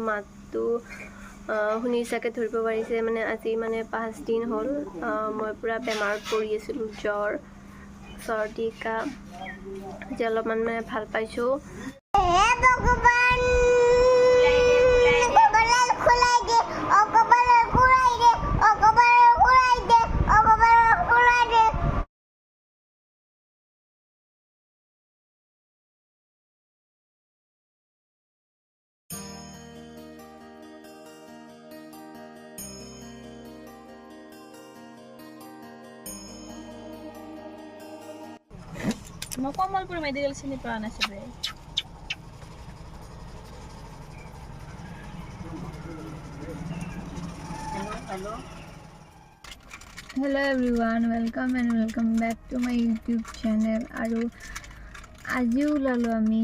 মাতটো শুনি চাগে ধৰিব পাৰিছে মানে আজি মানে 5 দিন হ'ল মই পুৰা বেমাৰত পৰি আছিলোঁ জ্বৰ চৰ্দি কাহ আজি অলপমান মানে ভাল পাইছোঁ মই কমলপুৰ মেডিকেল চিনি পোৱা নাছিলো Hello everyone, welcome and welcome back to my YouTube channel. আৰু আজিও ওলালো আমি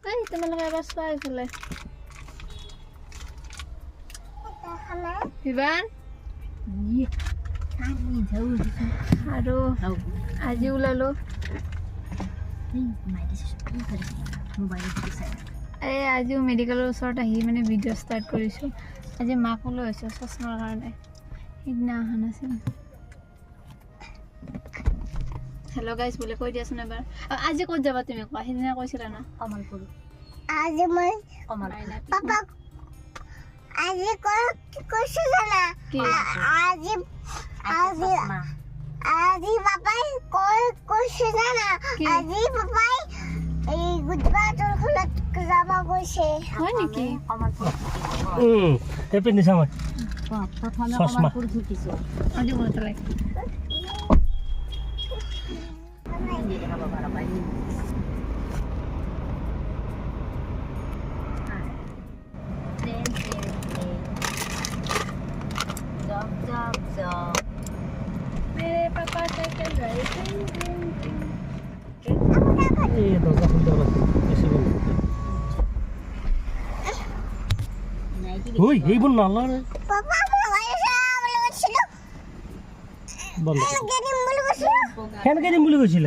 এই তোমালোকে এবাৰ চোৱা এইফালে বিবান আৰু আজি ওলালো এই আজিও মেডিকেলৰ ওচৰত আহি মানে ভিডিঅ' ষ্টাৰ্ট কৰিছোঁ আজি মাকো লৈ আহিছোঁ চশমাৰ কাৰণে সিদিনা অহা নাছিল হেল্ল' গাইজ বুলি কৈ দিয়াচোন এবাৰ আজি ক'ত যাবা তুমি কোৱা সিদিনা কৈছিলা না কমলপুৰ আজি মই পাপা আজি কৈছো জানা আজি আজি আজি পাপাই কৈছো জানা আজি পাপাই এই গুজৰাটৰ খনত যাব গৈছে হয় নেকি এই পিন্ধি চাম চশমা আজি মনত লাগে मेरे पापा साइकिल ड्राइविंग এই দরজা খুলতে হবে বেশি বল ওই এই বল না রে পাপা মোবাইল বলে গেছিল বল গেম বলে গেছিল কেন কেন বলে গেছিল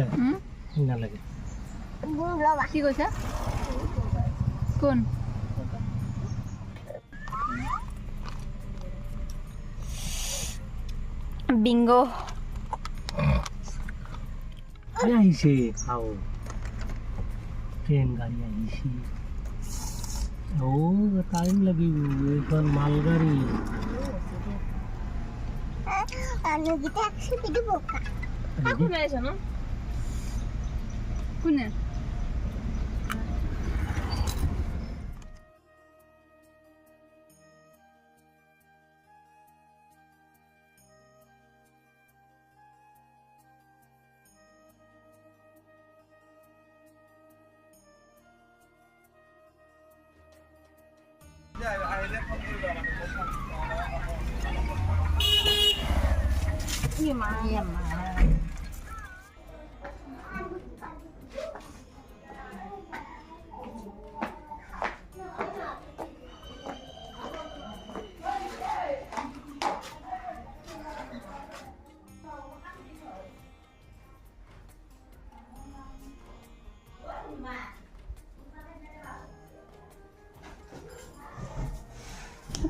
না লাগে বুলবা কি কৈছা কোন বিঙ্গো আইছে খাও ট্রেন গাড়ি আইছে ও টাইম লাগিব এখন মালগাড়ি আমি গিটা একসাথে দিব কোন আছে না কোনে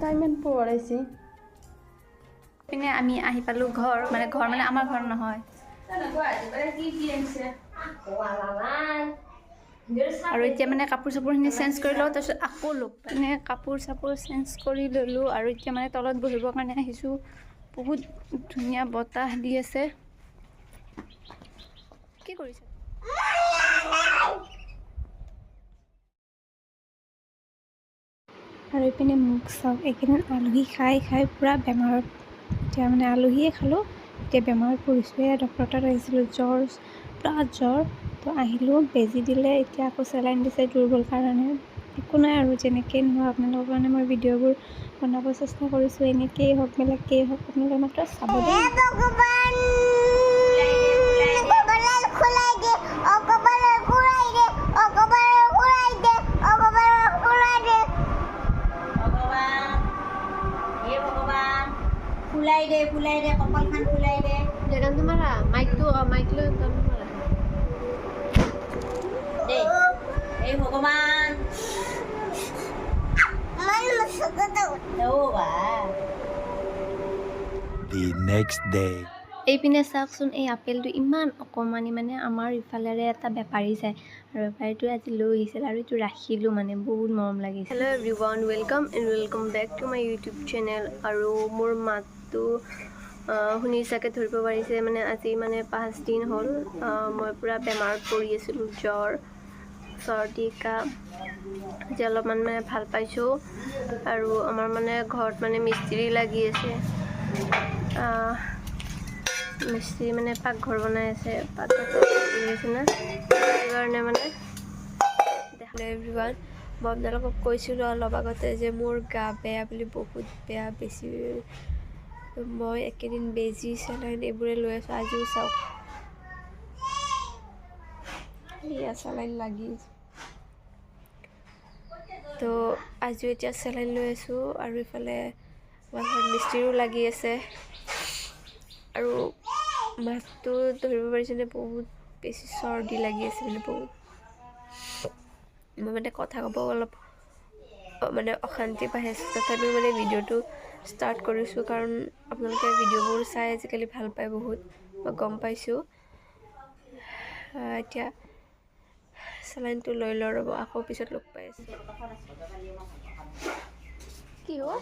টাইমত পড়াইছি পিনে আমি আহি পালো ঘৰ মানে আমাৰ ঘৰ নহয় আৰু এতিয়া মানে কাপোৰ চাপোৰখিনি চেঞ্জ কৰি লওঁ তাৰপিছত আকৌ মানে কাপোৰ চাপোৰ চেঞ্জ কৰি ল'লোঁ আৰু এতিয়া মানে তলত বহিবৰ কাৰণে আহিছোঁ বহুত ধুনীয়া বতাহ দি আছে কি কৰিছে আৰু এইপিনে মোক চাওক এইকেইদিন আলহী খাই খাই পূৰা বেমাৰত এতিয়া মানে আলহীয়ে খালোঁ এতিয়া বেমাৰত পৰিছোঁ এয়া ডক্টৰ তাত আহিছিলোঁ পূৰা জ্বৰ তো আহিলোঁ বেজি দিলে এতিয়া আকৌ চেলাইন দিছে দুৰ্বল কাৰণে একো নাই আৰু যেনেকেই নহওক আপোনালোকৰ কাৰণে মই ভিডিঅ'বোৰ বনাব চেষ্টা কৰিছোঁ এনেকেই হওক বেলেগকেই হওক আপোনালোকে মাত্ৰ চাব দেই ভগৱান খুলাই দে অকবাৰ খুলাই দে অকবাৰ খুলাই দে অকবাৰ খুলাই দে ভগৱান ফুলাই দে কপালখন ফুলাই দে জেগান তোমাৰা মাইক লৈ গান মাৰা দে এই ভগৱান The next day. এইপিনে চাওকচোন, এই আপেলটো ইমান অকণমানি, মানে আমাৰ ইফালেৰে এটা বেপাৰী যায় আৰু বেপাৰীটো আজি লৈ আহিছিল আৰু এইটো ৰাখিলোঁ, মানে বহুত মৰম লাগিছে। Hello' everyone, welcome back to my YouTube channel. আৰু মোৰ মাতটো শুনি চাগে ধৰিব পাৰিছে, মানে আজি মানে 5 দিন হ'ল মই পূৰা বেমাৰত পৰি আছিলোঁ, জ্বৰ, চৰ্দি, কাহ। আজি অলপমান মানে ভাল পাইছোঁ। আৰু আমাৰ মানে ঘৰত মানে মিস্ত্ৰী লাগি আছে, মিস্ত্ৰী মানে পাকঘৰ বনাই আছে, পাকঘৰ আছে না, সেইকাৰণে মানে দেখালে। এভৰিৱান, মই আপোনালোকক কৈছিলোঁ অলপ আগতে যে মোৰ গা বেয়া বুলি, বহুত বেয়া, বেছি। মই একেদিন বেজি, চেলাইন এইবোৰে লৈ আছোঁ। আজিও চাওক, এয়া চেলাইন লাগি আছে। তো আজিও এতিয়া চেলাইন লৈ আছোঁ আৰু ইফালে আমাৰ ঘৰত মিস্ত্ৰীও লাগি আছে। আৰু মাতটো ধৰিব পাৰিছেনে, বহুত বেছি চৰ্দি লাগি আছে, মানে বহুত। মই মানে কথা ক'ব অলপ মানে অশান্তি পাই আছোঁ, তথাপিও মানে ভিডিঅ'টো ষ্টাৰ্ট কৰিছোঁ, কাৰণ আপোনালোকে ভিডিঅ'বোৰ চাই আজিকালি ভাল পায় বহুত, মই গম পাইছোঁ। এতিয়া চেলাইনটো লৈ লওঁ ৰ'ব, আকৌ পিছত লগ পাই আছোঁ। কি হ'ল?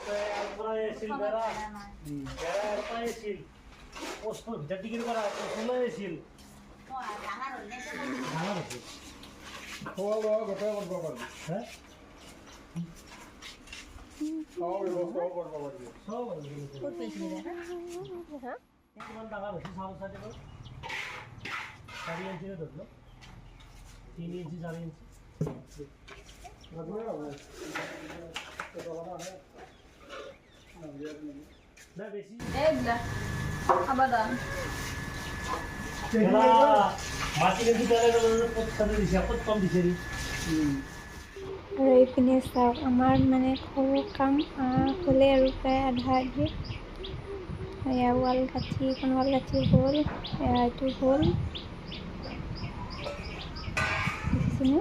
আৰু এইপিনে চাওক, আমাৰ মানে সৰু কাম হ'লে আৰু প্ৰায় আধা আধি। এয়া ৱাল গাঁঠি, এখন ৱাল গাঁঠি হ'ল, এইটো হ'ল, দেখিছেনে?